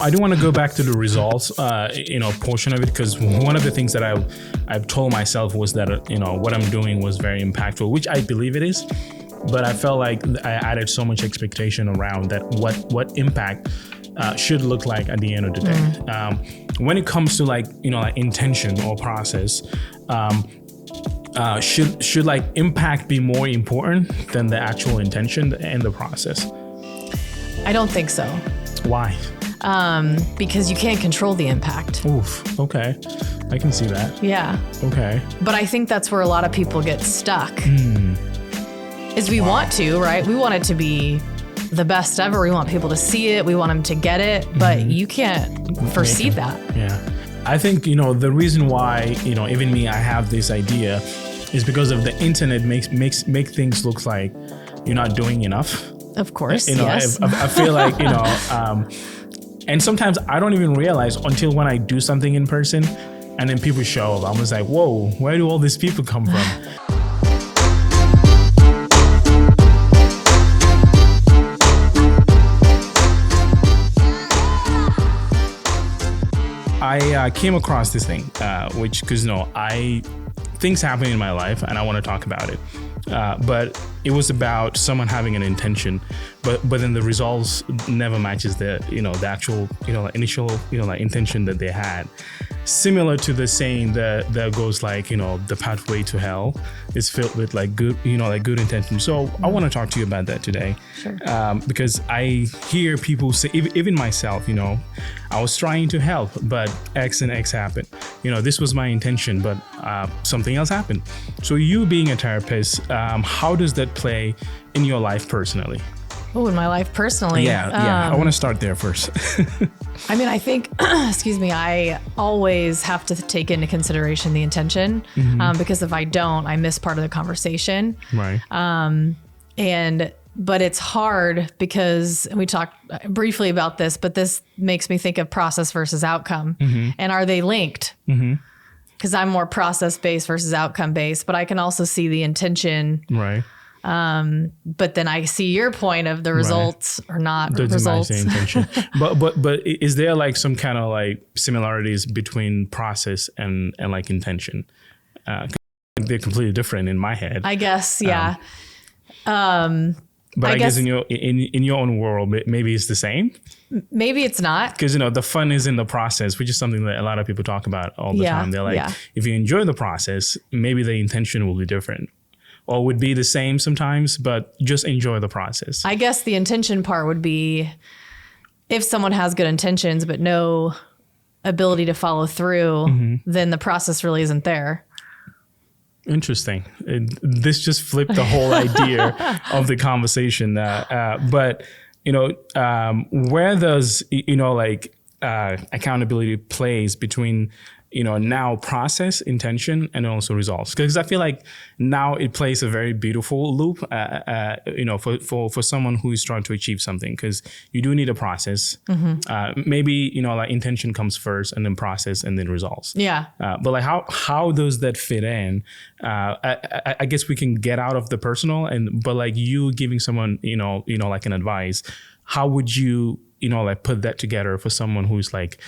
I do want to go back to the results, portion of it, because one of the things that I've told myself was that, what I'm doing was very impactful, which I believe it is. But I felt like I added so much expectation around that what impact should look like at the end of the day. When it comes to like intention or process, should like impact be more important than the actual intention and the process? I don't think so. Why? Because you can't control the impact. Oof. Okay. I can see that. Yeah. Okay. But I think that's where a lot of people get stuck. Is we want to, right? We want it to be the best ever. We want people to see it. We want them to get it, but you can't foresee that. Yeah. I think, the reason why, even me, I have this idea is because of the internet make things look like you're not doing enough. Of course. Yes. I feel like, and sometimes I don't even realize until when I do something in person and then people show up. I'm just like, whoa, where do all these people come from? I came across this thing, because things happen in my life and I want to talk about it. But it was about someone having an intention, but then the results never matches the actual initial intention that they had. Similar to the saying that goes like the pathway to hell is filled with like good good intention. So I want to talk to you about that today. Sure. Because I hear people say, even myself, I was trying to help, but X and X happened. This was my intention, but something else happened. So you being a therapist, how does that play in your life personally? Oh, in my life personally? Yeah. I want to start there first. I mean, I think, I always have to take into consideration the intention, because if I don't, I miss part of the conversation. Right. But it's hard because we talked briefly about this, but this makes me think of process versus outcome. And are they linked? Because I'm more process-based versus outcome-based, but I can also see the intention. Right. But then I see your point of the results are not results. Intention. but is there like some kind of like similarities between process and like intention? They're completely different in my head. I guess, yeah. But I guess in your own world, maybe it's the same. Maybe it's not. Because, the fun is in the process, which is something that a lot of people talk about all the time. They're like, if you enjoy the process, maybe the intention will be different or would be the same sometimes, but just enjoy the process. I guess the intention part would be if someone has good intentions, but no ability to follow through, then the process really isn't there. Interesting. This just flipped the whole idea of the conversation. But where does accountability plays between now process, intention, and also results? Because I feel like now it plays a very beautiful loop, for someone who is trying to achieve something, because you do need a process. Maybe, like intention comes first and then process and then results. Yeah. But like, how does that fit in? I guess we can get out of the personal but like you giving someone, like an advice, how would you, like put that together for someone who's like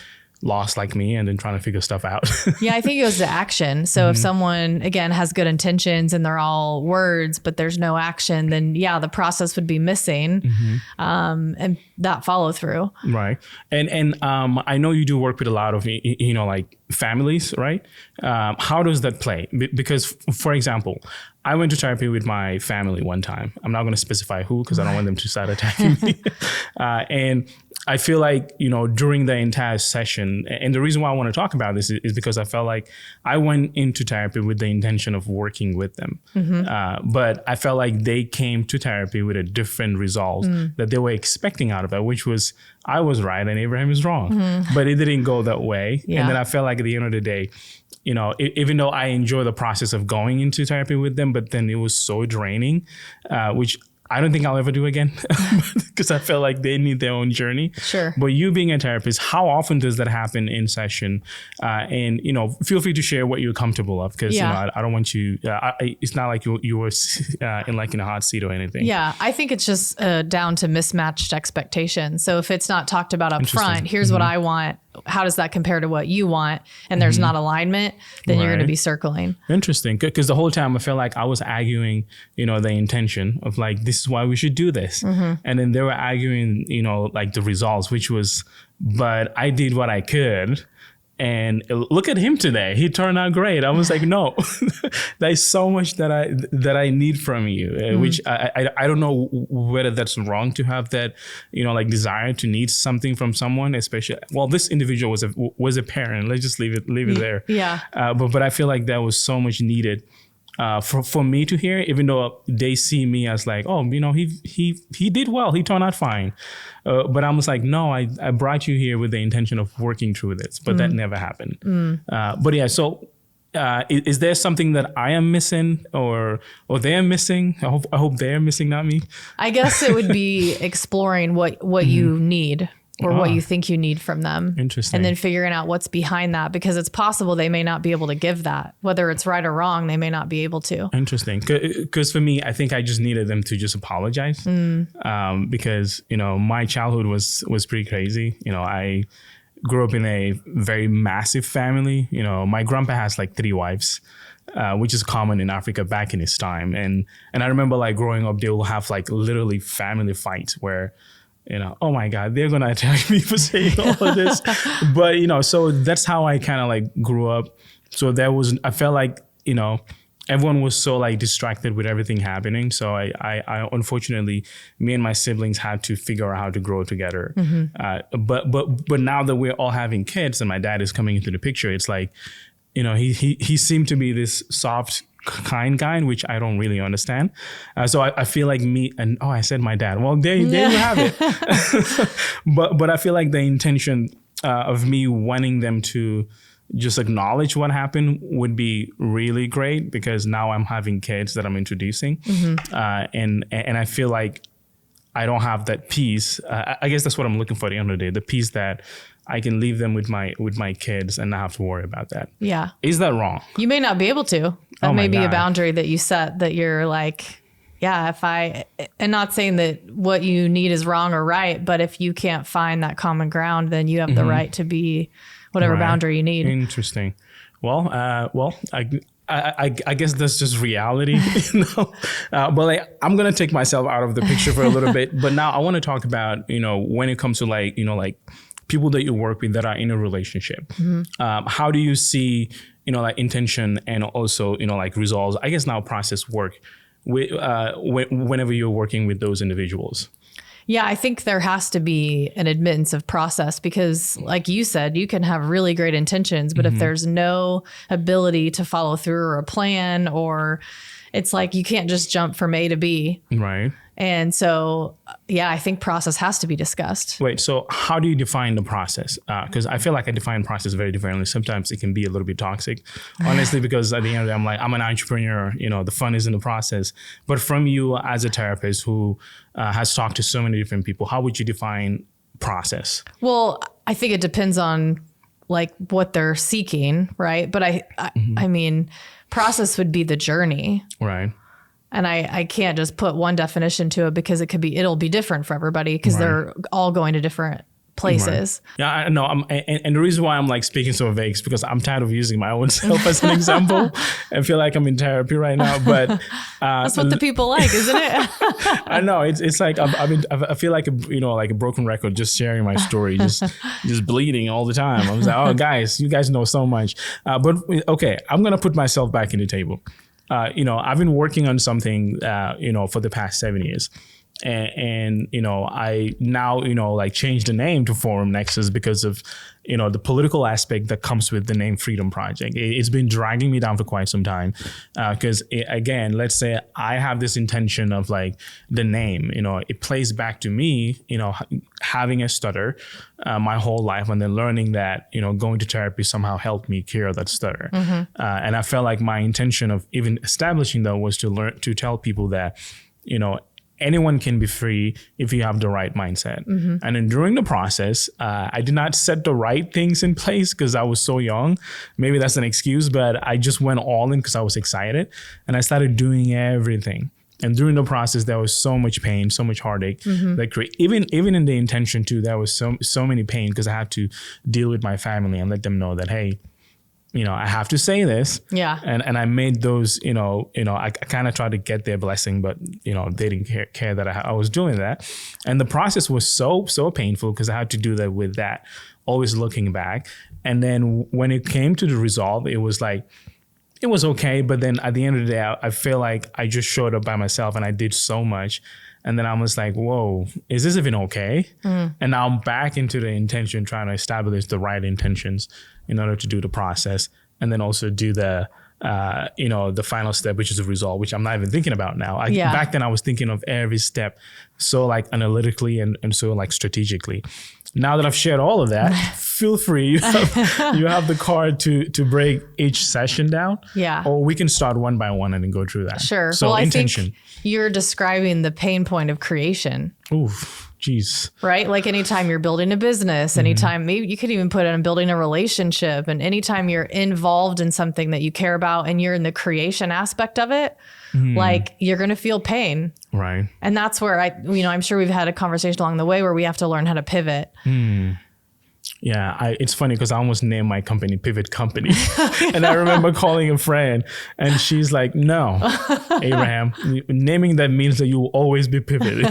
lost like me and then trying to figure stuff out? Yeah, I think it goes to action. So if someone, again, has good intentions and they're all words, but there's no action, then the process would be missing, and that follow through. Right. And I know you do work with a lot of, like families, right? How does that play? Because, for example, I went to therapy with my family one time. I'm not going to specify who because I don't want them to start attacking me. And I feel like, during the entire session, and the reason why I want to talk about this is because I felt like I went into therapy with the intention of working with them. But I felt like they came to therapy with a different result that they were expecting out of it, which was I was right and Abraham is wrong. But it didn't go that way. Yeah. And then I felt like at the end of the day, even though I enjoy the process of going into therapy with them, but then it was so draining, which I don't think I'll ever do again because I feel like they need their own journey. Sure. But you being a therapist, how often does that happen in session? And, feel free to share what you're comfortable of because, I don't want you, it's not like you were in a hot seat or anything. Yeah. I think it's just down to mismatched expectations. So if it's not talked about up front, here's what I want. How does that compare to what you want? And there's not alignment, then you're going to be circling. Interesting. Because the whole time I felt like I was arguing, the intention of like, this is why we should do this. And then they were arguing, like the results, which was, but I did what I could. And look at him today. He turned out great. I was like, no, there's so much that I need from you, which I don't know whether that's wrong to have that, like desire to need something from someone, especially. Well, this individual was a parent. Let's just leave it there. Yeah. But I feel like that was so much needed. For me to hear, even though they see me as like, oh, he did well, he turned out fine. But I was like, no, I brought you here with the intention of working through this, but that never happened. But yeah, so is there something that I am missing or they're missing? I hope they're missing, not me. I guess it would be exploring what you need. Or what you think you need from them. Interesting. And then figuring out what's behind that, because it's possible they may not be able to give that. Whether it's right or wrong, they may not be able to. Interesting. Because for me, I think I just needed them to just apologize. Because, my childhood was pretty crazy. I grew up in a very massive family. My grandpa has like 3 wives. Which is common in Africa back in his time. And I remember like growing up, they will have like literally family fights where, oh my God, they're going to attack me for saying all of this. But, so that's how I kind of like grew up. So I felt like, everyone was so like distracted with everything happening. So I unfortunately, me and my siblings had to figure out how to grow together. But now that we're all having kids and my dad is coming into the picture, it's like, he seemed to be this soft, kind guy, which I don't really understand. So I feel like I said my dad. Well, there you have it. But I feel like the intention of me wanting them to just acknowledge what happened would be really great because now I'm having kids that I'm introducing. And I feel like I don't have that peace. I guess that's what I'm looking for at the end of the day, the peace that I can leave them with my kids and not have to worry about that. Yeah. Is that wrong? You may not be able to. That may be a boundary that you set that you're like, yeah, and not saying that what you need is wrong or right, but if you can't find that common ground, then you have the right to be whatever boundary you need. Interesting. Well, I guess that's just reality, but like, I'm going to take myself out of the picture for a little bit, but now I want to talk about, when it comes to like, like people that you work with that are in a relationship, how do you see, like intention and also, like results, I guess now process work with, whenever you're working with those individuals? Yeah, I think there has to be an admittance of process because like you said, you can have really great intentions, but if there's no ability to follow through or a plan, or it's like you can't just jump from A to B. Right. And so, yeah, I think process has to be discussed. Wait, so how do you define the process? Because I feel like I define process very differently. Sometimes it can be a little bit toxic, honestly, because at the end of the day, I'm like, I'm an entrepreneur, the fun is in the process. But from you as a therapist who has talked to so many different people, how would you define process? Well, I think it depends on like what they're seeking, right? But I mean, process would be the journey. Right. And I can't just put one definition to it because it'll be different for everybody because they're all going to different places. Right. Yeah, I know. And the reason why I'm like speaking so vague is because I'm tired of using my own self as an example. I feel like I'm in therapy right now, but that's what the people like, isn't it? I know it's like I feel like like a broken record, just sharing my story, just bleeding all the time. I was like, oh guys, you guys know so much, but okay, I'm gonna put myself back in the table. I've been working on something, for the past 7 years. And I now, like changed the name to Forum Nexus because of, the political aspect that comes with the name Freedom Project. It's been dragging me down for quite some time. Because again, let's say I have this intention of like the name, it plays back to me, having a stutter my whole life and then learning that, going to therapy somehow helped me cure that stutter. And I felt like my intention of even establishing that was to tell people that, anyone can be free if you have the right mindset. And then during the process, I did not set the right things in place because I was so young. Maybe that's an excuse, but I just went all in because I was excited, and I started doing everything. And during the process, there was so much pain, so much heartache. Even in the intention too, there was so many pain because I had to deal with my family and let them know that, hey, I have to say this. Yeah. And I made those, I kind of tried to get their blessing, but, they didn't care that I was doing that. And the process was so painful because I had to do that with that, always looking back. And then when it came to the resolve, it was like, it was okay. But then at the end of the day, I feel like I just showed up by myself and I did so much. And then I was like, whoa, is this even okay? And now I'm back into the intention, trying to establish the right intentions in order to do the process. And then also do the final step, which is the resolve, which I'm not even thinking about now. Back then I was thinking of every step so like analytically and so like strategically. Now that I've shared all of that, feel free. You have the card to break each session down. Yeah. Or we can start one by one and then go through that. Sure. So intention. I think you're describing the pain point of creation. Oof. Jeez. Right? Like anytime you're building a business, anytime maybe you could even put it on building a relationship, and anytime you're involved in something that you care about and you're in the creation aspect of it, like you're going to feel pain. Right. And that's where I'm sure we've had a conversation along the way where we have to learn how to pivot. Yeah, it's funny because I almost named my company Pivot Company. And I remember calling a friend and she's like, no, Abraham, naming that means that you will always be pivoting.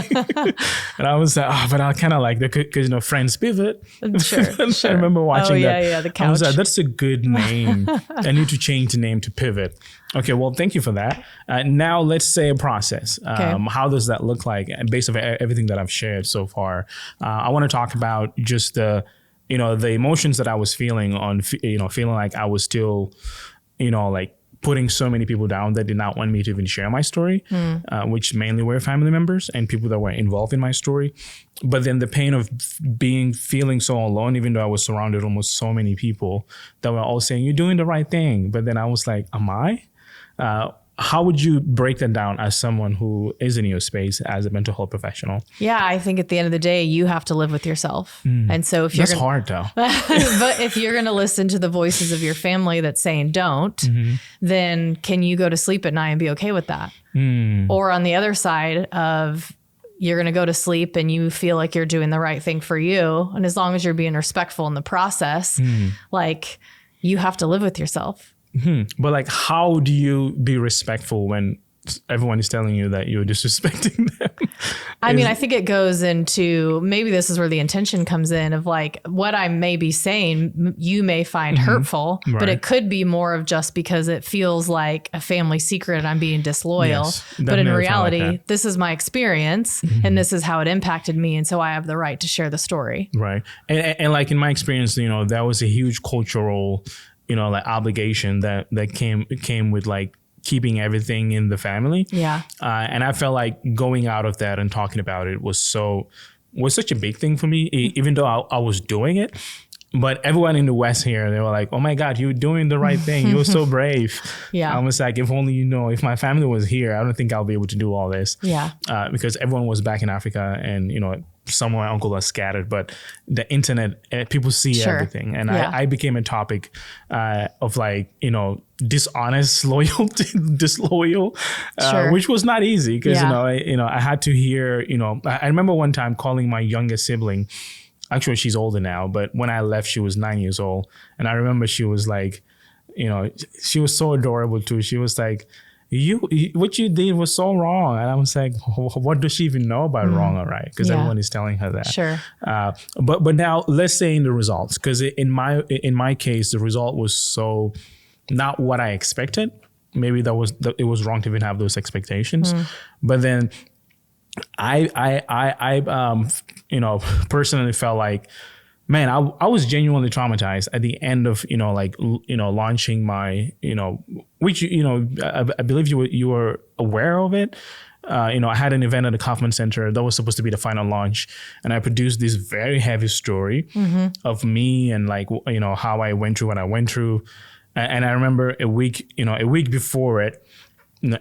And I was like, but I kind of like that because, friends pivot. Sure. I remember watching that. Yeah, the couch. I was like, that's a good name. I need to change the name to Pivot. Okay, well, thank you for that. Now let's say a process. Okay. How does that look like based on everything that I've shared so far? I want to talk about just the emotions that I was feeling feeling like I was still, like putting so many people down that did not want me to even share my story, which mainly were family members and people that were involved in my story. But then the pain of feeling so alone, even though I was surrounded almost so many people that were all saying, you're doing the right thing. But then I was like, am I? How would you break that down as someone who is in your space as a mental health professional? Yeah, I think at the end of the day, you have to live with yourself. And so if you're That's hard though. But if you're going to listen to the voices of your family that's saying don't, then can you go to sleep at night and be okay with that? Or on the other side of you're going to go to sleep and you feel like you're doing the right thing for you. And as long as you're being respectful in the process, like you have to live with yourself. But like, how do you be respectful when everyone is telling you that you're disrespecting them? I mean, I think it goes into, maybe this is where the intention comes in of like what I may be saying, you may find hurtful, but it could be more of just because it feels like a family secret and I'm being disloyal. Yes, but in reality, like this is my experience and this is how it impacted me. And so I have the right to share the story. Right. And like in my experience, that was a huge cultural like obligation that came with like keeping everything in the family. Yeah. And I felt like going out of that and talking about it was such a big thing for me, even though I was doing it. But everyone in the West here, they were like, oh my God, you're doing the right thing. You're so brave. Yeah. I was like, if only if my family was here, I don't think I'll be able to do all this. Yeah. Because everyone was back in Africa and, some of my uncle are scattered, but the internet, people see everything. And I became a topic of like, dishonest disloyal, which was not easy because, I had to hear, I remember one time calling my youngest sibling. Actually, she's older now, but when I left, she was 9 years old. And I remember she was like, she was so adorable too. She was like, what you did was so wrong. And I was like, what does she even know about wrong or right? Because everyone is telling her that. Sure. But now let's say in the results, because in my case, the result was so not what I expected. Maybe it was wrong to even have those expectations. But then I personally felt like, man, I was genuinely traumatized at the end of, launching my, which, I believe you were aware of it. I had an event at the Kaufman Center that was supposed to be the final launch. And I produced this very heavy story of me and like, how I went through what I went through. And I remember a week before it,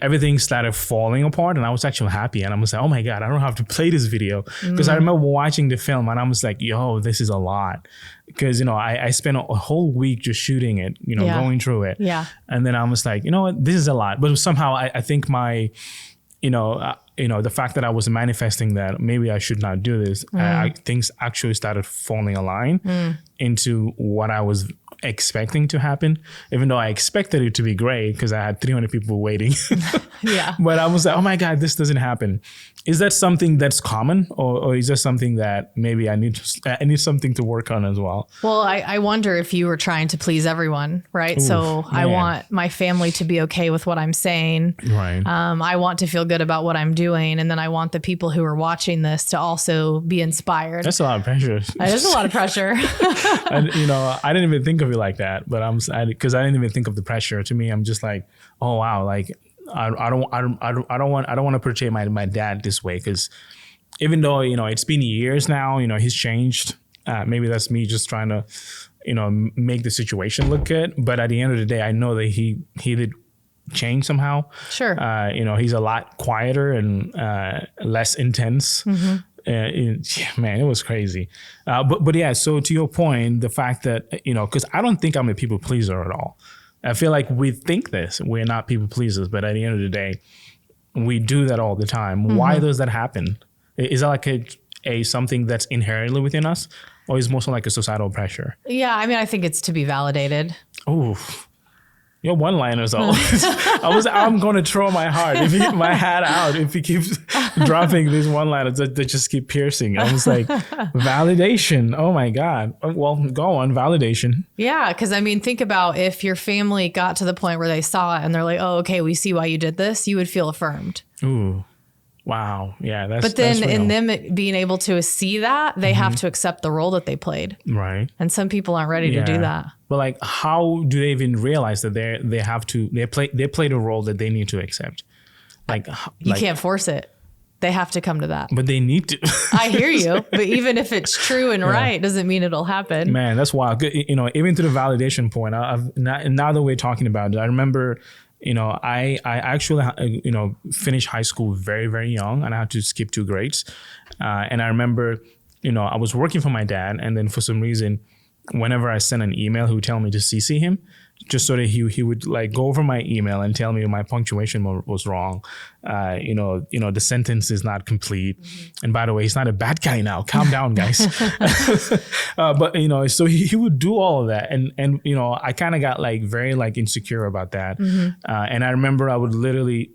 everything started falling apart, and I was actually happy. And I was like, oh my God, I don't have to play this video. Because I remember watching the film and I was like, yo, this is a lot. Because, I spent a whole week just shooting it, going through it. Yeah. And then I was like, you know what, this is a lot. But somehow I think my, the fact that I was manifesting that maybe I should not do this, things actually started falling in line into what I was expecting to happen, even though I expected it to be great because I had 300 people waiting. Yeah. But I was like, oh my God, this doesn't happen. Is that something that's common, or is that something that maybe I need something to work on as well? Well, I wonder if you were trying to please everyone, right? Oof, so I man. want my family to be okay with what I'm saying. Right. I want to feel good about what I'm doing. And then I want the people who are watching this to also be inspired. That's a lot of pressure. That is a lot of pressure. And, I didn't even think of it like that, but because I didn't even think of the pressure. To me, I'm just like, oh wow, like I don't want to portray my dad this way, because even though it's been years now, he's changed. Maybe that's me just trying to make the situation look good. But at the end of the day, I know that he did change somehow. Sure. He's a lot quieter and less intense. Man, it was crazy. But yeah, so to your point, the fact that, because I don't think I'm a people pleaser at all. I feel like we think this, we're not people pleasers, but at the end of the day, we do that all the time. Why does that happen? Is that like a something that's inherently within us, or is it more so like a societal pressure? Yeah. I mean, I think it's to be validated. Oh, your one-liners all. I'm going to throw my hat out if he keeps dropping these one-liners that just keep piercing. I was like, validation. Oh my God. Well, go on, validation. Yeah. Cause I mean, think about if your family got to the point where they saw it and they're like, oh, okay, we see why you did this. You would feel affirmed. Ooh. Wow. Yeah. But then in them being able to see that, they have to accept the role that they played. Right. And some people aren't ready to do that. But like, how do they even realize that they played a role that they need to accept? Like you can't force it. They have to come to that. But they need to. I hear you. But even if it's true and right, doesn't mean it'll happen. Man, that's wild. Even to the validation point, now that we're talking about it, I remember, I actually, finished high school very, very young, and I had to skip 2 grades. And I remember, I was working for my dad, and then for some reason, whenever I sent an email, he would tell me to CC him, just so that he would like go over my email and tell me my punctuation was wrong. The sentence is not complete. And by the way, he's not a bad guy now. Calm down, guys. But so he would do all of that, and I kind of got like very like insecure about that. And I remember I would literally,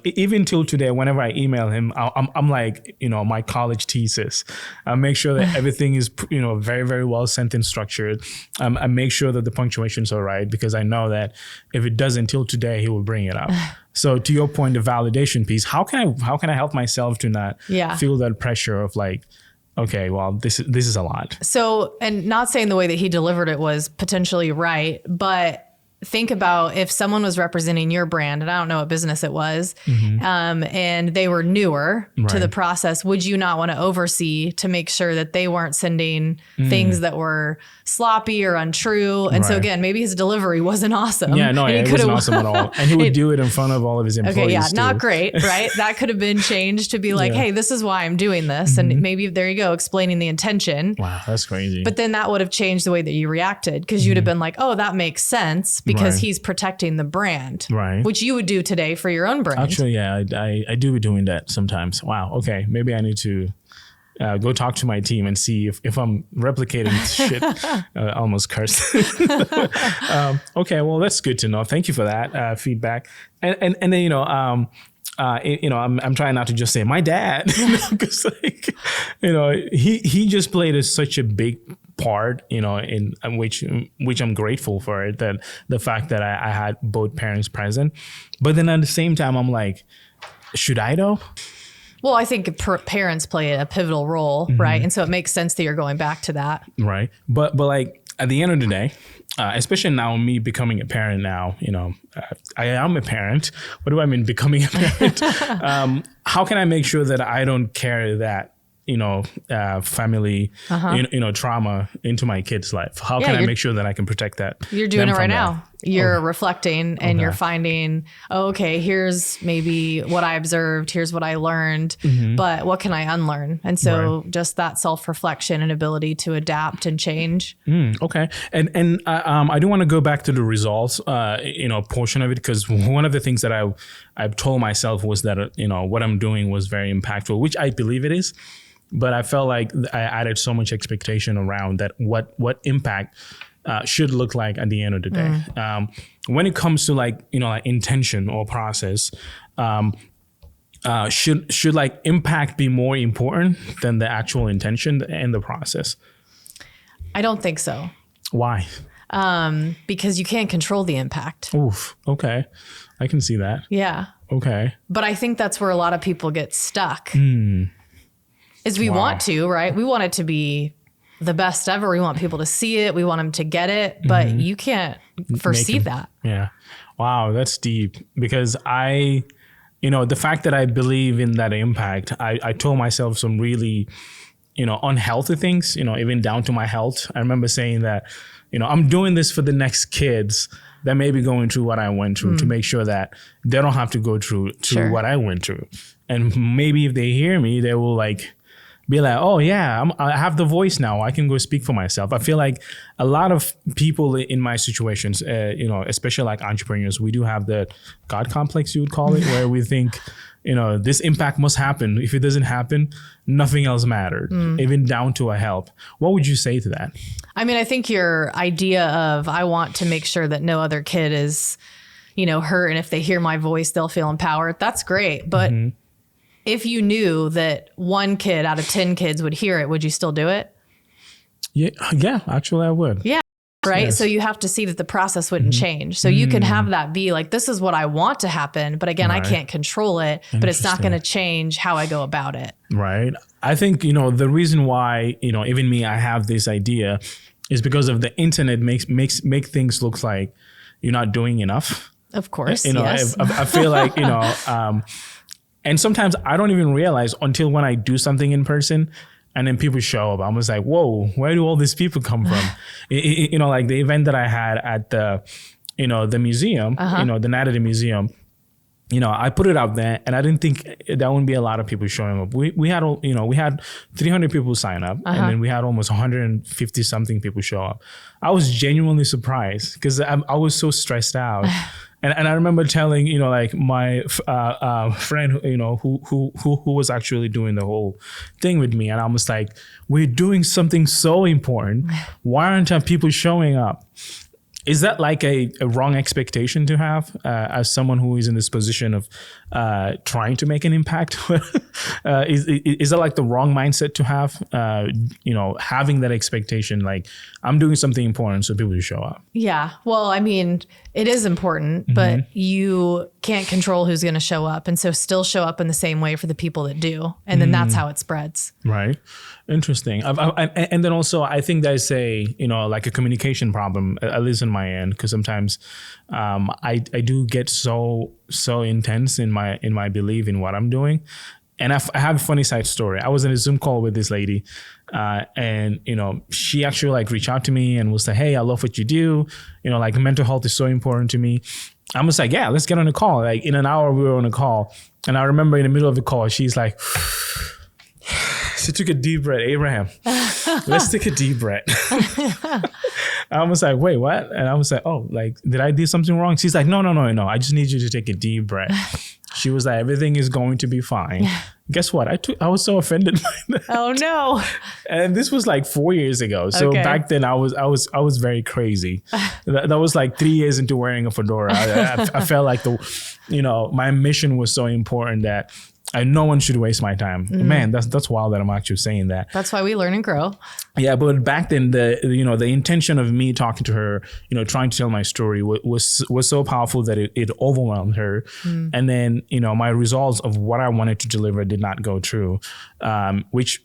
even till today, whenever I email him, I'm like, my college thesis. I make sure that everything is, very, very well sentence structured. I make sure that the punctuations are right, because I know that if it doesn't till today, he will bring it up. So to your point, the validation piece, how can I help myself to not feel that pressure of like, okay, well, this is a lot. So, and not saying the way that he delivered it was potentially right, but think about if someone was representing your brand, and I don't know what business it was, and they were newer to the process, would you not want to oversee to make sure that they weren't sending things that were sloppy or untrue? And so again, maybe his delivery wasn't awesome. Yeah, no, it wasn't awesome at all. And he would do it in front of all of his employees. Okay, yeah, too. not great, right? That could have been changed to be like, hey, this is why I'm doing this. And maybe there you go, explaining the intention. Wow, that's crazy. But then that would have changed the way that you reacted, because you'd have been like, oh, that makes sense, because he's protecting the brand, which you would do today for your own brand. Actually, yeah, I do be doing that sometimes. Wow. Okay. Maybe I need to go talk to my team and see if I'm replicating shit. Almost cursed. Okay. Well, that's good to know. Thank you for that feedback. And then, I'm trying not to just say my dad, because he just played such a big part, in which I'm grateful for it, that the fact that I had both parents present. But then at the same time, I'm like, should I though? Well, I think parents play a pivotal role, right? And so it makes sense that you're going back to that. Right. But like at the end of the day, especially now me becoming a parent now, I am a parent. What do I mean becoming a parent? How can I make sure that I don't carry that, family, trauma into my kid's life? How can I make sure that I can protect that? You're doing it right now. You're reflecting and you're finding, oh, okay, here's maybe what I observed, here's what I learned, but what can I unlearn? And so just that self-reflection and ability to adapt and change. Okay. And I do want to go back to the results, portion of it, because one of the things that I've told myself was that, what I'm doing was very impactful, which I believe it is. But I felt like I added so much expectation around that what impact should look like at the end of the day. When it comes to like intention or process, should like impact be more important than the actual intention and the process? I don't think so. Why? Because you can't control the impact. Oof. Okay. I can see that. Yeah. Okay. But I think that's where a lot of people get stuck. Is we want to, right? We want it to be the best ever. We want people to see it. We want them to get it, but you can't foresee that. Yeah. Wow. That's deep, because the fact that I believe in that impact, I told myself some really, unhealthy things, even down to my health. I remember saying that, I'm doing this for the next kids that may be going through what I went through, to make sure that they don't have to go through what I went through. And maybe if they hear me, they will be like, oh yeah, I have the voice now. I can go speak for myself. I feel like a lot of people in my situations, especially like entrepreneurs, we do have the God complex, you would call it, where we think, this impact must happen. If it doesn't happen, nothing else mattered, even down to a help. What would you say to that? I mean, I think your idea of, I want to make sure that no other kid is, hurt. And if they hear my voice, they'll feel empowered. That's great. But if you knew that 1 kid out of 10 kids would hear it, would you still do it? Yeah, actually I would. Yeah. Right. Yes. So you have to see that the process wouldn't change. So you can have that be like, this is what I want to happen. But again, I can't control it, but it's not going to change how I go about it. Right. I think, the reason why, even me, I have this idea is because of the internet make things look like you're not doing enough. Of course. Yes. I feel like, and sometimes I don't even realize until when I do something in person and then people show up. I'm just like, whoa, where do all these people come from? Like the event that I had at the museum, the night of the museum, I put it out there and I didn't think there wouldn't be a lot of people showing up. We had 300 people sign up and then we had almost 150 something people show up. I was genuinely surprised because I was so stressed out. And I remember telling, my friend, who was actually doing the whole thing with me. And I was like, we're doing something so important. Why aren't people showing up? Is that like a wrong expectation to have as someone who is in this position of trying to make an impact? Is that like the wrong mindset to have? Having that expectation, like I'm doing something important, so people will show up. Yeah. Well, I mean, it is important, but you can't control who's going to show up. And so still show up in the same way for the people that do. And then that's how it spreads. Right. Interesting. And then also I think there's like a communication problem, at least on my end, because sometimes I do get so intense in my belief in what I'm doing. And I have a funny side story. I was in a Zoom call with this lady and, she actually like reached out to me and was like, hey, I love what you do. Like mental health is so important to me. I was like, yeah, let's get on a call. Like in an hour we were on a call. And I remember in the middle of the call, she's like, she took a deep breath. Abraham, let's take a deep breath. I was like, wait, what? And I was like, oh, like, did I do something wrong? She's like, no. I just need you to take a deep breath. She was like, everything is going to be fine. Guess what? I was so offended by that. Oh no. And this was like 4 years ago. So back then I was very crazy. That was like 3 years into wearing a fedora. I felt like my mission was so important that no one should waste my time. Man, that's wild that I'm actually saying that. That's why we learn and grow. Yeah, but back then the intention of me talking to her, trying to tell my story was so powerful that it overwhelmed her. And then, my results of what I wanted to deliver did not go through, which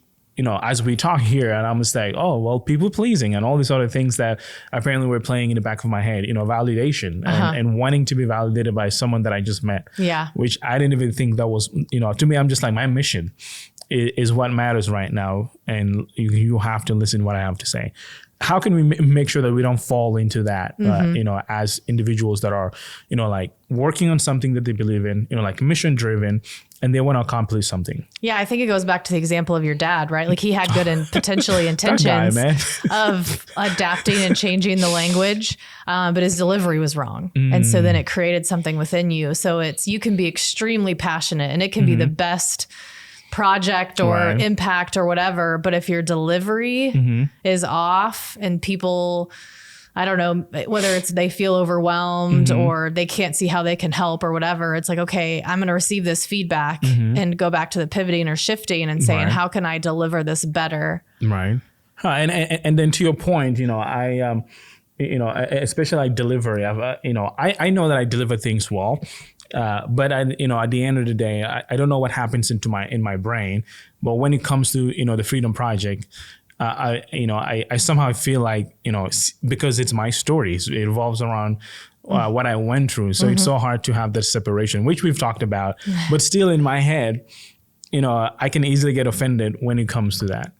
as we talk here, and I'm just like, oh, well, people pleasing and all these other things that apparently were playing in the back of my head, validation and wanting to be validated by someone that I just met. Yeah. Which I didn't even think that was, to me, I'm just like, my mission is what matters right now. And you have to listen to what I have to say. how can we make sure that we don't fall into that, as individuals that are, like working on something that they believe in, like mission driven, and they want to accomplish something. Yeah, I think it goes back to the example of your dad, right? Like he had good and potentially intentions of adapting and changing the language, but his delivery was wrong. And so then it created something within you. So you can be extremely passionate and it can be the best project or impact or whatever. But if your delivery is off and people, I don't know, whether it's they feel overwhelmed or they can't see how they can help or whatever, it's like, okay, I'm going to receive this feedback and go back to the pivoting or shifting and saying, how can I deliver this better? Right. And then to your point, I, especially like delivery, I know that I deliver things well. But at the end of the day, I don't know what happens in my brain. But when it comes to, the Freedom Project, I somehow feel like, because it's my stories, it revolves around what I went through. So it's so hard to have that separation, which we've talked about. But still in my head, I can easily get offended when it comes to that.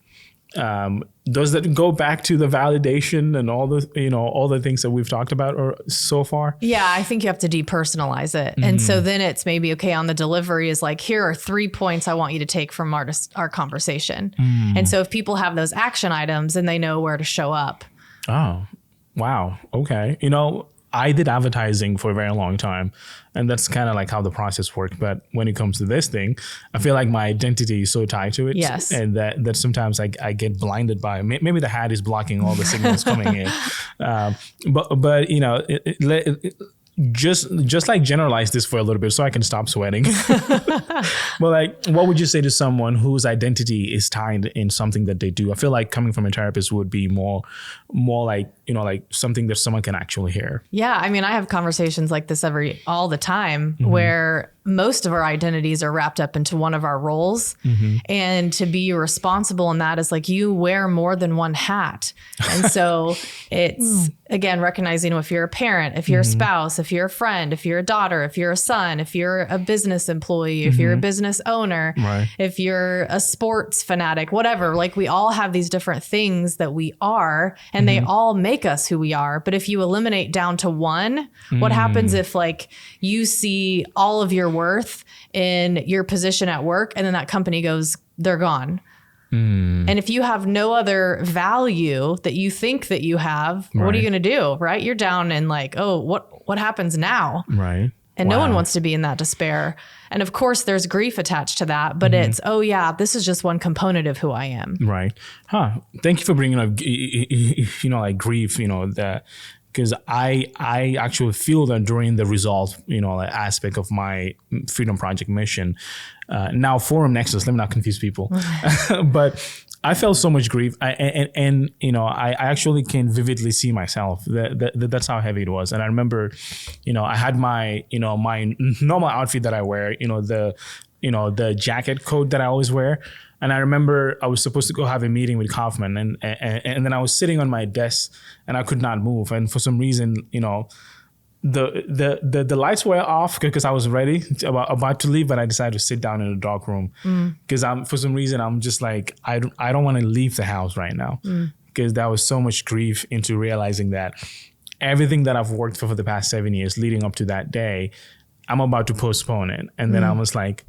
Does that go back to the validation and all the things that we've talked about or so far? Yeah, I think you have to depersonalize it. And so then it's maybe, okay, on the delivery is like, here are 3 points I want you to take from our conversation. And so if people have those action items, then they know where to show up. Oh, wow. Okay. I did advertising for a very long time, and that's kind of like how the process worked. But when it comes to this thing, I feel like my identity is so tied to it. Yes. And that sometimes I get blinded by, maybe the hat is blocking all the signals coming in. But just like generalize this for a little bit so I can stop sweating. But like, what would you say to someone whose identity is tied in something that they do? I feel like coming from a therapist would be more like, like something that someone can actually hear. Yeah. I mean, I have conversations like this all the time where most of our identities are wrapped up into one of our roles. And to be responsible in that is like you wear more than one hat. And so it's, again, recognizing if you're a parent, if you're a spouse, if you're a friend, if you're a daughter, if you're a son, if you're a business employee, if you're a business owner, if you're a sports fanatic, whatever, like we all have these different things that we are, and they all make us who we are. But if you eliminate down to one, what happens if like you see all of your worth in your position at work and then that company goes, they're gone. And if you have no other value that you think that you have, what are you going to do? Right. You're down and like, oh, what happens now? Right. And no one wants to be in that despair. And of course there's grief attached to that, but it's, oh yeah, this is just one component of who I am. Right. Thank you for bringing up, like grief, that, because I actually feel that during the result, aspect of my Freedom Project mission. Now Forum Nexus, let me not confuse people, but I felt so much grief. I actually can vividly see myself. That's how heavy it was. And I remember, I had my normal outfit that I wear, the jacket coat that I always wear. And I remember I was supposed to go have a meeting with Kaufman, and then I was sitting on my desk and I could not move. And for some reason, the lights were off because I was ready about to leave, but I decided to sit down in a dark room because for some reason I'm just like, I don't want to leave the house right now because there was so much grief into realizing that everything that I've worked for the past 7 years leading up to that day, I'm about to postpone it. And then I was like,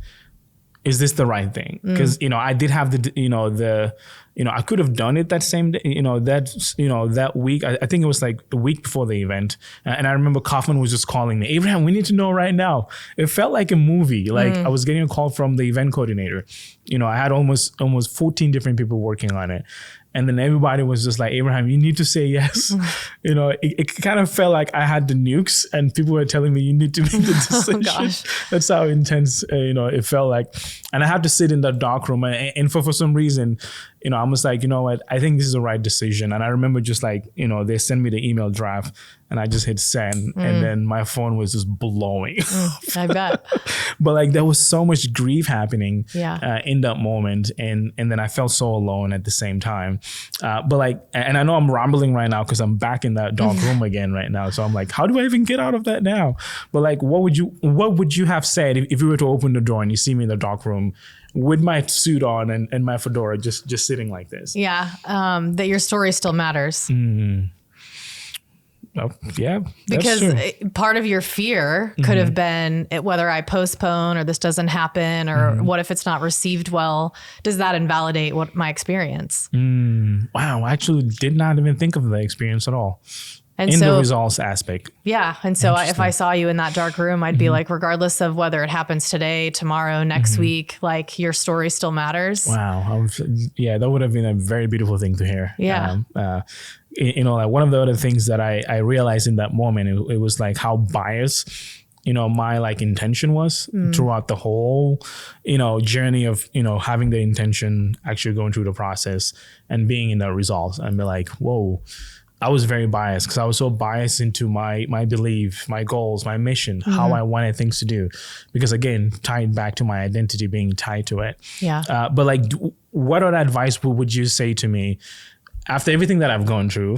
is this the right thing? Because, I did have I could have done it that same day, that week. I think it was like the week before the event. And I remember Kaufman was just calling me, Abraham, we need to know right now. It felt like a movie. Like I was getting a call from the event coordinator. I had almost 14 different people working on it. And then everybody was just like, Abraham, you need to say yes. It kind of felt like I had the nukes and people were telling me you need to make the decision. That's how intense, it felt like. And I had to sit in that dark room. And for some reason, I was like, you know what, I think this is the right decision. And I remember just like, they sent me the email draft and I just hit send and then my phone was just blowing. I bet. But like there was so much grief happening in that moment. And then I felt so alone at the same time. But like, and I know I'm rambling right now because I'm back in that dark room again right now. So I'm like, how do I even get out of that now? But like, what would you have said if you were to open the door and you see me in the dark room? with my suit on and my fedora, just sitting like this. Yeah. That your story still matters. Oh, yeah, Because that's true. part of your fear could have been whether I postpone or this doesn't happen or what if it's not received well? Does that invalidate what my experience? Wow, I actually did not even think of the experience at all. And In so, the results aspect. yeah. And so if I saw you in that dark room, I'd be like, regardless of whether it happens today, tomorrow, next week, like your story still matters. Wow. That would have been a very beautiful thing to hear. Yeah. Like one of the other things that I realized in that moment, it was like how biased, my like intention was throughout the whole, journey of, having the intention, actually going through the process and being in the results and be like, whoa. I was very biased because I was so biased into my belief, my goals, my mission, how I wanted things to do. Because again, tied back to my identity being tied to it. Yeah. But like, what other advice would you say to me after everything that I've gone through?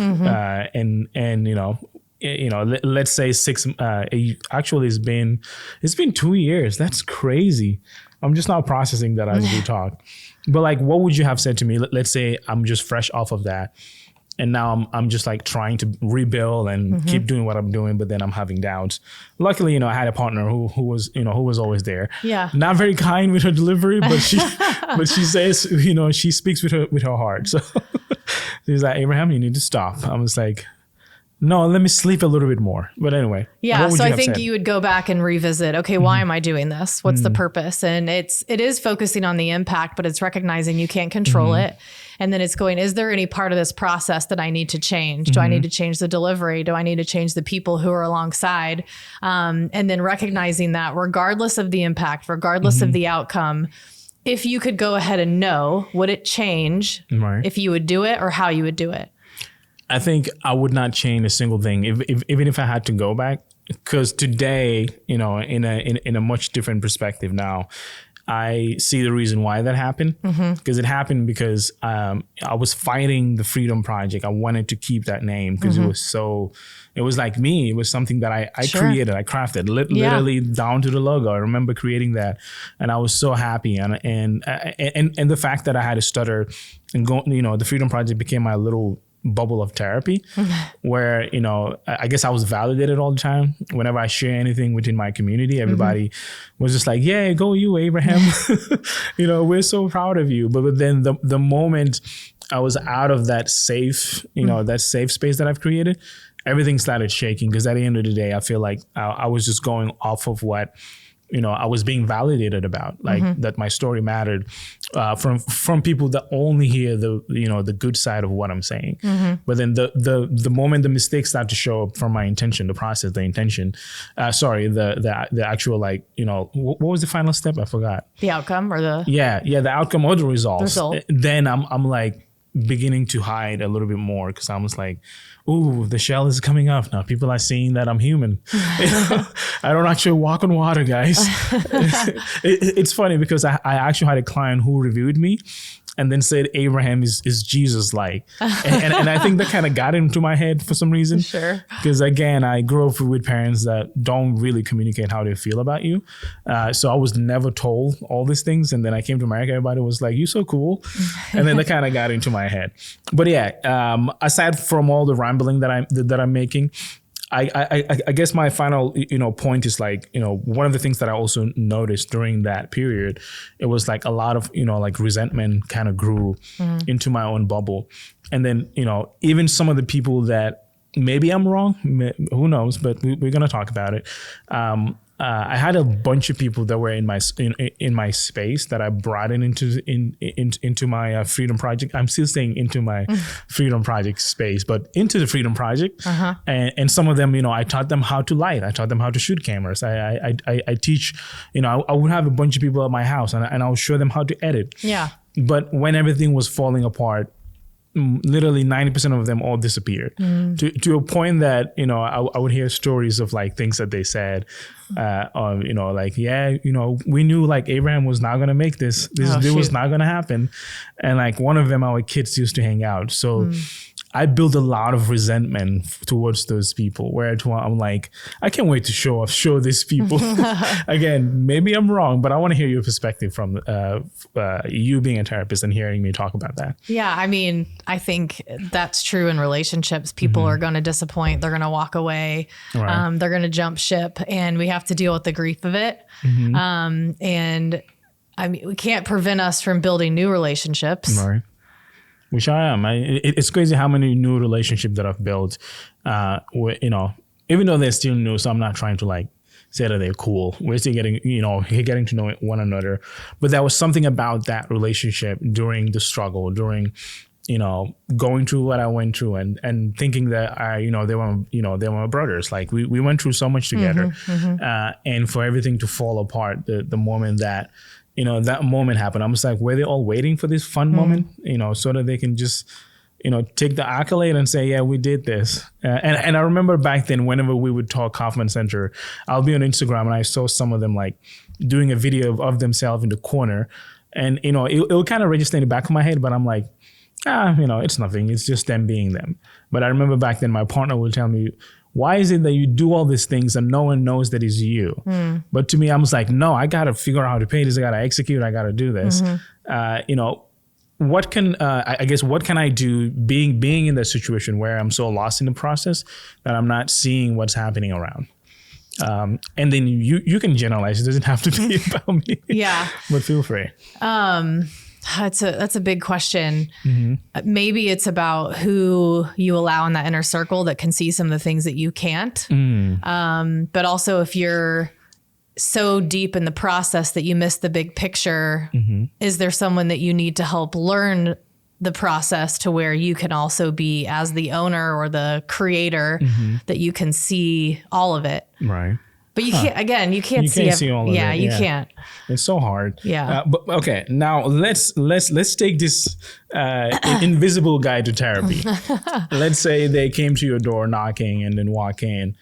Let's say actually it's been 2 years. That's crazy. I'm just not processing that as we talk. But like, what would you have said to me? Let's say I'm just fresh off of that. And now I'm just like trying to rebuild and keep doing what I'm doing, but then I'm having doubts. Luckily, I had a partner who was always there. Yeah. Not very kind with her delivery, but she says, she speaks with her heart. So she's like, Abraham, you need to stop. I was like, no, let me sleep a little bit more. But anyway. Yeah. So I think you would go back and revisit, okay, why am I doing this? What's the purpose? And it is focusing on the impact, but it's recognizing you can't control it. And then it's going, is there any part of this process that I need to change? Do I need to change the delivery? Do I need to change the people who are alongside? And then recognizing that regardless of the impact, regardless of the outcome, if you could go ahead and know, would it change if you would do it or how you would do it? I think I would not change a single thing, even if I had to go back, because today, in a much different perspective now, I see the reason why that happened. Because it happened because I was fighting the Freedom Project. I wanted to keep that name because it was like me. It was something that I created, I crafted, literally down to the logo. I remember creating that, and I was so happy. And the fact that I had to stutter and go, the Freedom Project became my little bubble of therapy where, I guess I was validated all the time. Whenever I share anything within my community, everybody was just like, yeah, go you, Abraham. We're so proud of you. But then the moment I was out of that safe, that safe space that I've created, everything started shaking. Because at the end of the day, I feel like I was just going off of what I was being validated about, like that my story mattered from people that only hear the good side of what I'm saying. But then the moment the mistakes start to show up from my intention, the process, the intention, the actual what was the final step? I forgot. The outcome or the the outcome or the results. Then I'm like beginning to hide a little bit more because I was like, ooh, the shell is coming off now. People are seeing that I'm human. I don't actually walk on water, guys. It's funny because I actually had a client who reviewed me and then said Abraham is Jesus-like. And I think that kind of got into my head for some reason. Sure. Because again, I grew up with parents that don't really communicate how they feel about you. So I was never told all these things. And then I came to America, everybody was like, you're so cool. And then that kind of got into my head. But yeah, aside from all the rambling that I'm making, I guess my final, point is like, one of the things that I also noticed during that period, it was like a lot of, like resentment kind of grew into my own bubble. And then, even some of the people that maybe I'm wrong, who knows, but we're going to talk about it. I had a bunch of people that were in my space that I brought into my Freedom Project. I'm still saying into my Freedom Project space, but into the Freedom Project. And some of them, I taught them how to light. I taught them how to shoot cameras. I teach, I would have a bunch of people at my house and I'll show them how to edit. Yeah. But when everything was falling apart, literally 90% of them all disappeared to a point that, I would hear stories of like things that they said, we knew like Abraham was not going to make this. This was not going to happen. And like one of them, our kids used to hang out. So I build a lot of resentment towards those people where I'm like, I can't wait to show these people. Again, maybe I'm wrong, but I want to hear your perspective from you being a therapist and hearing me talk about that. Yeah, I mean, I think that's true in relationships. People are going to disappoint. They're going to walk away. Right. They're going to jump ship, and we have to deal with the grief of it. And I mean, we can't prevent us from building new relationships. Right. Which I am. It's crazy how many new relationships that I've built, even though they're still new. So I'm not trying to like say that they're cool. We're still getting to know one another. But there was something about that relationship during the struggle, during, going through what I went through and thinking that they were my brothers. Like we went through so much together, and for everything to fall apart, the moment that, that moment happened, I'm just like, were they all waiting for this fun moment, so that they can just, take the accolade and say, yeah, we did this. And I remember back then, whenever we would talk Kaufman Center, I'll be on Instagram and I saw some of them like doing a video of themselves in the corner. And, it'll kind of register in the back of my head, but I'm like, it's nothing. It's just them being them. But I remember back then my partner would tell me, why is it that you do all these things and no one knows that it's you? But to me, I was like, no, I got to figure out how to pay this. I got to execute. I got to do this. What can I do being in that situation where I'm so lost in the process that I'm not seeing what's happening around? And then you can generalize. It doesn't have to be about me. Yeah. But feel free. That's a big question. Maybe it's about who you allow in that inner circle that can see some of the things that you can't. But also if you're so deep in the process that you miss the big picture, is there someone that you need to help learn the process to where you can also be as the owner or the creator, that you can see all of it. Right. But you can't, again, you can't see all of it. Yeah, you can't. It's so hard. Yeah. But okay, now let's take this invisible guy to therapy. Let's say they came to your door knocking and then walk in.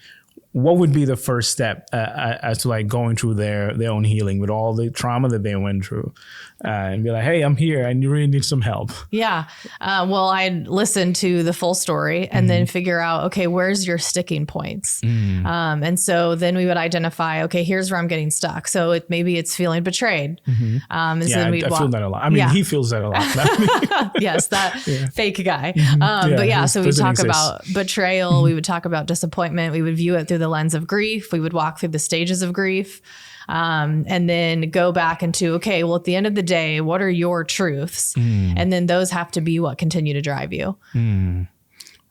What would be the first step as to like going through their own healing with all the trauma that they went through, and be like, hey, I'm here. I really need some help. Yeah. Well, I'd listen to the full story and then figure out, okay, where's your sticking points? And so then we would identify, okay, here's where I'm getting stuck. So maybe it's feeling betrayed. And so then we'd I feel that a lot. I mean, he feels that a lot. Yes, that fake guy. So we talk about betrayal. We would talk about disappointment. We would view it through the lens of grief. We would walk through the stages of grief. And then go back into, okay, well, at the end of the day, what are your truths? And then those have to be what continue to drive you.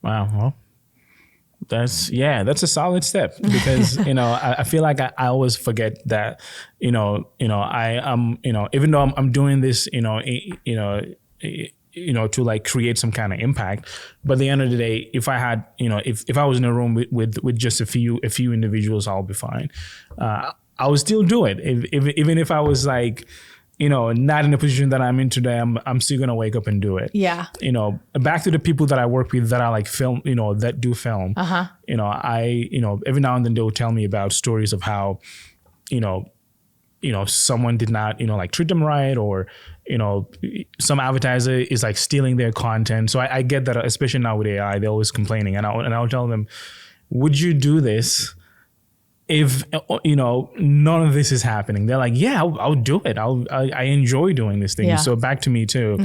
Wow. Well, that's a solid step because, I feel like I always forget that, I am, even though I'm doing this, to like create some kind of impact. But at the end of the day, if I had, if I was in a room with just a few individuals, I'll be fine. I would still do it. Even if I was like, not in the position that I'm in today, I'm still going to wake up and do it. Yeah. Back to the people that I work with that are like film, that do film, every now and then they'll tell me about stories of how, someone did not, like treat them right, or, some advertiser is like stealing their content. So I get that, especially now with AI, they're always complaining. And I'll tell them, would you do this if, none of this is happening? They're like, yeah, I'll do it. I enjoy doing this thing. Yeah. So back to me too.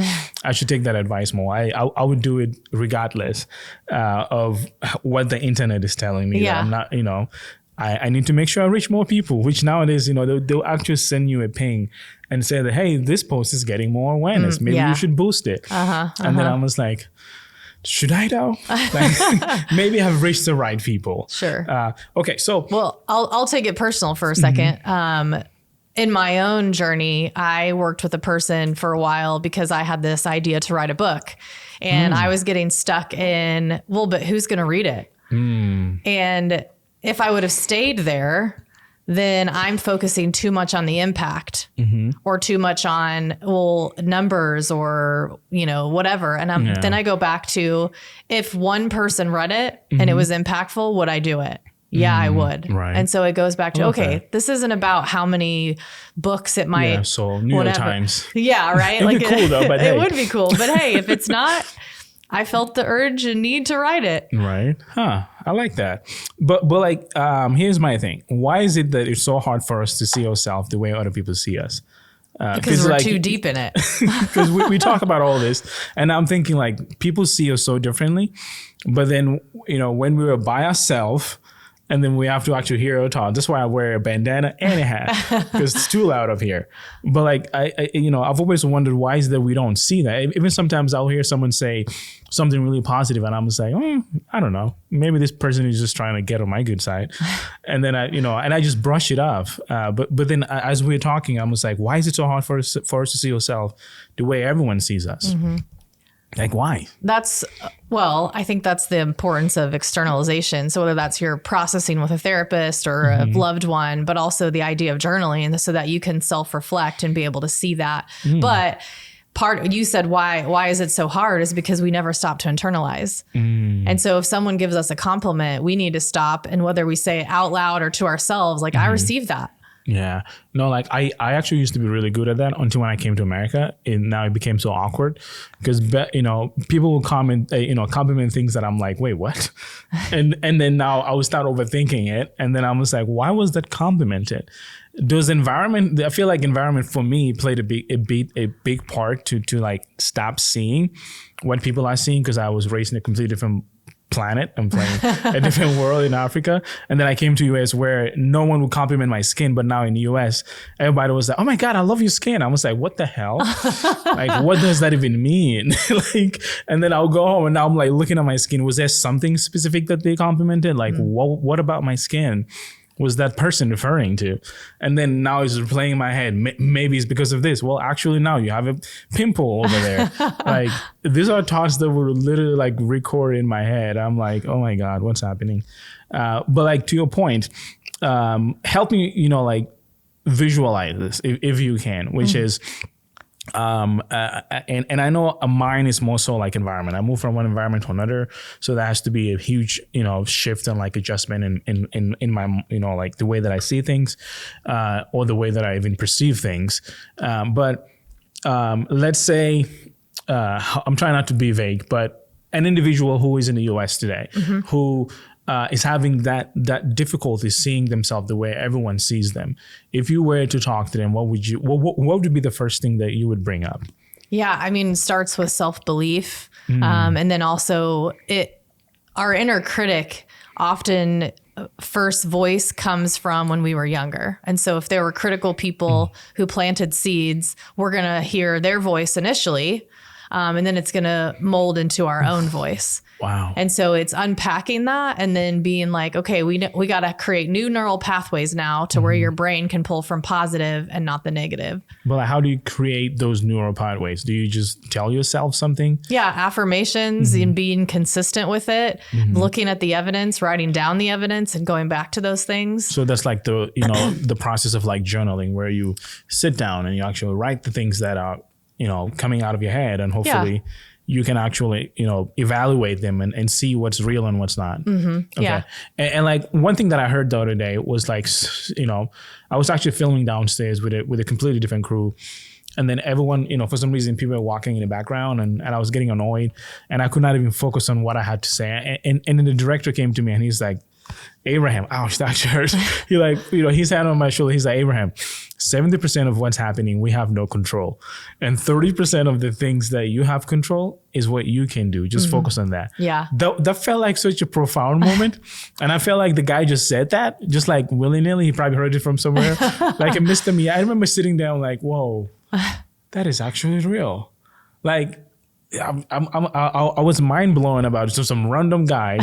I should take that advice more. I would do it regardless of what the internet is telling me. Yeah. That I'm not, I need to make sure I reach more people, which nowadays, they'll actually send you a ping and say that, hey, this post is getting more awareness. Maybe you should boost it. And then I was like, should I though? Like, maybe I've reached the right people. Sure. Okay. So, well, I'll take it personal for a second. In my own journey, I worked with a person for a while because I had this idea to write a book, and I was getting stuck in, well, but who's going to read it? And if I would have stayed there, then I'm focusing too much on the impact or too much on, numbers or, whatever. And then I go back to, if one person read it and it was impactful, would I do it? Yeah, I would. Right. And so it goes back to, okay, this isn't about how many books it might. Yeah, so New York Times. Yeah, right. It'd be cool though, but it would be cool. But hey, if it's not, I felt the urge and need to write it. Right. Huh. I like that. But like, here's my thing. Why is it that it's so hard for us to see ourselves the way other people see us? Because we're too deep in it. Because we talk about all this, and I'm thinking like people see us so differently. But then, when we were by ourselves, and then we have to actually hear our thoughts. That's why I wear a bandana and a hat, because it's too loud up here. But like, I've always wondered why is that we don't see that. Even sometimes I'll hear someone say something really positive, and I'm just like, I don't know. Maybe this person is just trying to get on my good side. And then I just brush it off. But then as we're talking, I'm just like, why is it so hard for us to see ourselves the way everyone sees us? Mm-hmm. Like, why? I think that's the importance of externalization. So whether that's your processing with a therapist or a loved one, but also the idea of journaling so that you can self-reflect and be able to see that. But you said why is it so hard is because we never stop to internalize. And so if someone gives us a compliment, we need to stop. And whether we say it out loud or to ourselves, like I received that. Yeah. No, like I actually used to be really good at that until when I came to America, and now it became so awkward because, people will compliment things that I'm like, wait, what? and then now I would start overthinking it. And then I was like, why was that complimented? I feel like environment for me played a big part to like stop seeing what people are seeing, because I was raised in a completely different planet. I'm playing a different world in Africa. And then I came to US where no one would compliment my skin. But now in the US, everybody was like, oh my God, I love your skin. I was like, what the hell? Like, what does that even mean? And then I'll go home and now I'm like looking at my skin. Was there something specific that they complimented? Like, what about my skin was that person referring to? And then now it's replaying in my head. Maybe it's because of this. Well, actually now you have a pimple over there. Like, these are thoughts that were literally like recorded in my head. I'm like, oh my God, what's happening? But like, to your point, help me, like visualize this if you can, which is, and I know mine is more so like environment. I moved from one environment to another, so there has to be a huge, shift and like adjustment in my, like the way that I see things, or the way that I even perceive things. But let's say, I'm trying not to be vague, but an individual who is in the U.S. today, who is having that difficulty seeing themselves the way everyone sees them. If you were to talk to them, what would be the first thing that you would bring up? Yeah, I mean, it starts with self-belief. And then also our inner critic often first voice comes from when we were younger. And so if there were critical people who planted seeds, we're going to hear their voice initially. And then it's going to mold into our own voice. Wow. And so it's unpacking that and then being like, okay, we got to create new neural pathways now to where your brain can pull from positive and not the negative. Well, how do you create those neural pathways? Do you just tell yourself something? Yeah, affirmations and being consistent with it, looking at the evidence, writing down the evidence and going back to those things. So that's like the, the process of like journaling, where you sit down and you actually write the things that are, coming out of your head, and hopefully you can actually, evaluate them and see what's real and what's not. Okay. Yeah. And like one thing that I heard the other day was like, I was actually filming downstairs with a completely different crew. And then everyone, for some reason, people were walking in the background and I was getting annoyed and I could not even focus on what I had to say. And then the director came to me and he's like, Abraham, ouch, that hurts. He like, his hand on my shoulder. He's like, Abraham, 70% of what's happening, we have no control. And 30% of the things that you have control is what you can do. Just focus on that. Yeah. That felt like such a profound moment. And I felt like the guy just said that, just like willy-nilly. He probably heard it from somewhere. Like it missed me. I remember sitting down like, whoa, that is actually real. Like I was mind blown about just some random guy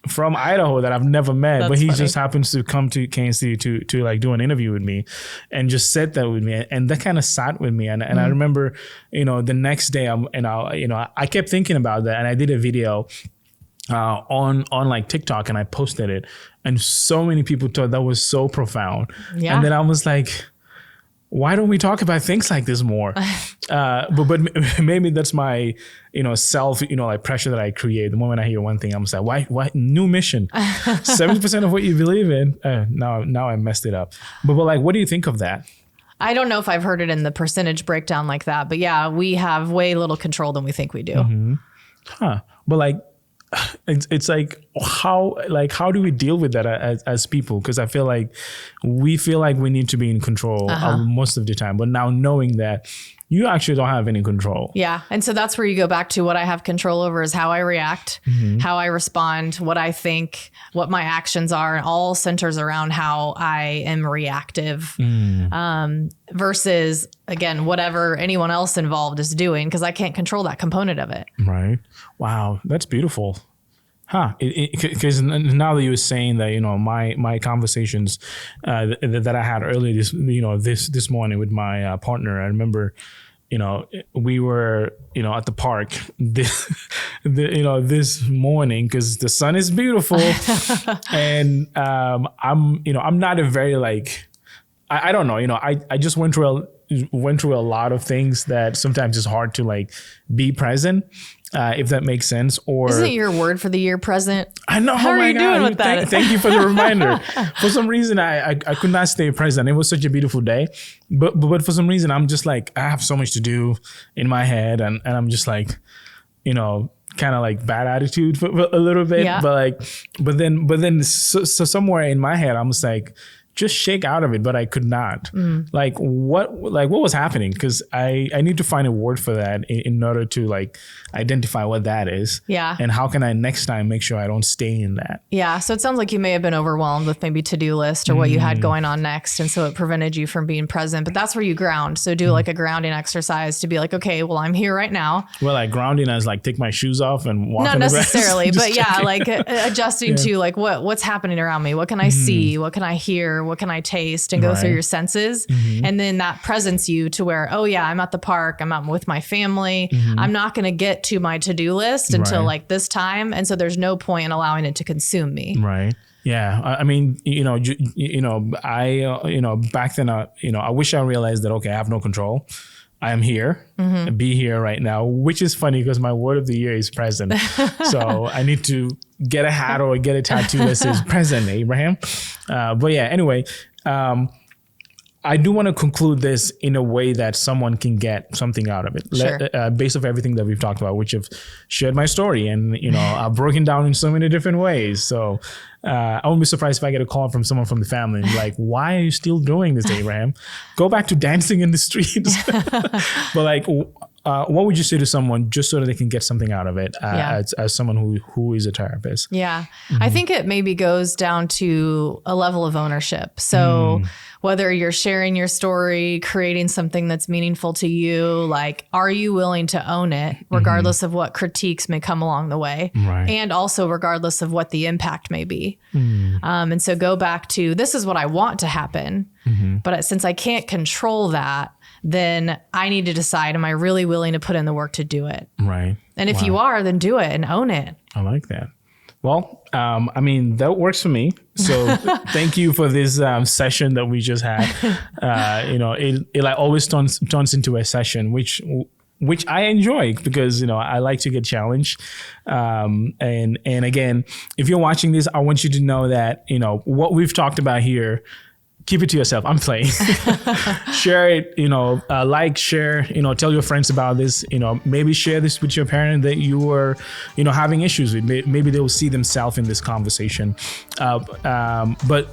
from Idaho that I've never met, but he just happens to come to Kansas City to like do an interview with me and just said that with me. And that kind of sat with me. And I remember, the next day I kept thinking about that. And I did a video on like TikTok and I posted it. And so many people thought that was so profound. Yeah. And then I was like, why don't we talk about things like this more? But maybe that's my, self, like pressure that I create. The moment I hear one thing, I'm just like, why new mission? 70% of what you believe in. Now I messed it up. But like, what do you think of that? I don't know if I've heard it in the percentage breakdown like that, but yeah, we have way little control than we think we do. Huh. But like, it's like how do we deal with that as people? Because I feel like we feel like we need to be in control most of the time. But now knowing that you actually don't have any control. Yeah. And so that's where you go back to what I have control over is how I react, how I respond, what I think, what my actions are, and all centers around how I am reactive versus, again, whatever anyone else involved is doing, because I can't control that component of it. Right. Wow. That's beautiful. Huh. Because now that you were saying that, my conversations that I had earlier this morning with my partner, I remember, we were, at the park this morning because the sun is beautiful. And I'm not a very I don't know, I just went through a lot of things that sometimes it's hard to like be present. If that makes sense. Or isn't it your word for the year present? I know. How are you doing with that? Thank you for the reminder. For some reason, I could not stay present. It was such a beautiful day, but for some reason, I'm just like, I have so much to do in my head, and I'm just like, kind of like bad attitude for a little bit. Yeah. But then so somewhere in my head, I'm just like, just shake out of it, but I could not. Like what was happening? Because I need to find a word for that in order to like identify what that is. Yeah. And how can I next time make sure I don't stay in that? Yeah. So it sounds like you may have been overwhelmed with maybe to-do list or what you had going on next. And so it prevented you from being present, but that's where you ground. So do like a grounding exercise to be like, okay, well, I'm here right now. Well, like grounding as like take my shoes off and walk. Not necessarily, but yeah, like adjusting to like what's happening around me. What can I see? What can I hear? What can I taste? And go through your senses. And then that presents you to where, oh yeah, I'm at the park. I'm out with my family. I'm not going to get to my to-do list until like this time. And so there's no point in allowing it to consume me. Right. Yeah. I mean, back then, I wish I realized that, okay, I have no control. I am here, be here right now, which is funny because my word of the year is present. So I need to get a hat or get a tattoo that says present, Abraham. But yeah, anyway, I do want to conclude this in a way that someone can get something out of it, sure. Based off everything that we've talked about, which have shared my story and, I've broken down in so many different ways. So I won't be surprised if I get a call from someone from the family and be like, why are you still doing this, Abraham? Go back to dancing in the streets. But like, what would you say to someone just so that they can get something out of it as someone who is a therapist? Yeah. I think it maybe goes down to a level of ownership. So whether you're sharing your story, creating something that's meaningful to you, like, are you willing to own it regardless of what critiques may come along the way? Right. And also regardless of what the impact may be. And so go back to, this is what I want to happen. But since I can't control that, then I need to decide, am I really willing to put in the work to do it? Right. And if you are, then do it and own it. I like that. Well, I mean, that works for me. So thank you for this session that we just had. It like always turns into a session, which I enjoy because, I like to get challenged. And again, if you're watching this, I want you to know that, what we've talked about here, keep it to yourself. I'm playing. Share it, like, share, tell your friends about this, maybe share this with your parent that you are, having issues with. Maybe they will see themselves in this conversation. But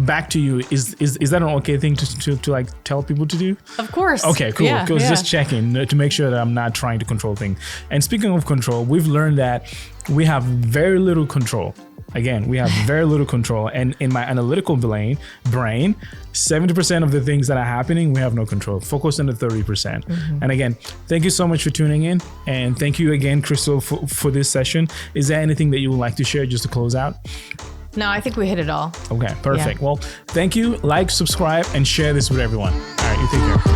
back to you, is that an okay thing to like tell people to do? Of course. Okay, cool. Because just checking to make sure that I'm not trying to control things. And speaking of control, we've learned that we have very little control. Again, we have very little control. And in my analytical brain, 70% of the things that are happening, we have no control. Focus on the 30%. And again, thank you so much for tuning in. And thank you again, Crystal, for this session. Is there anything that you would like to share just to close out? No, I think we hit it all. Okay, perfect. Yeah. Well, thank you. Like, subscribe, and share this with everyone. All right, you take care.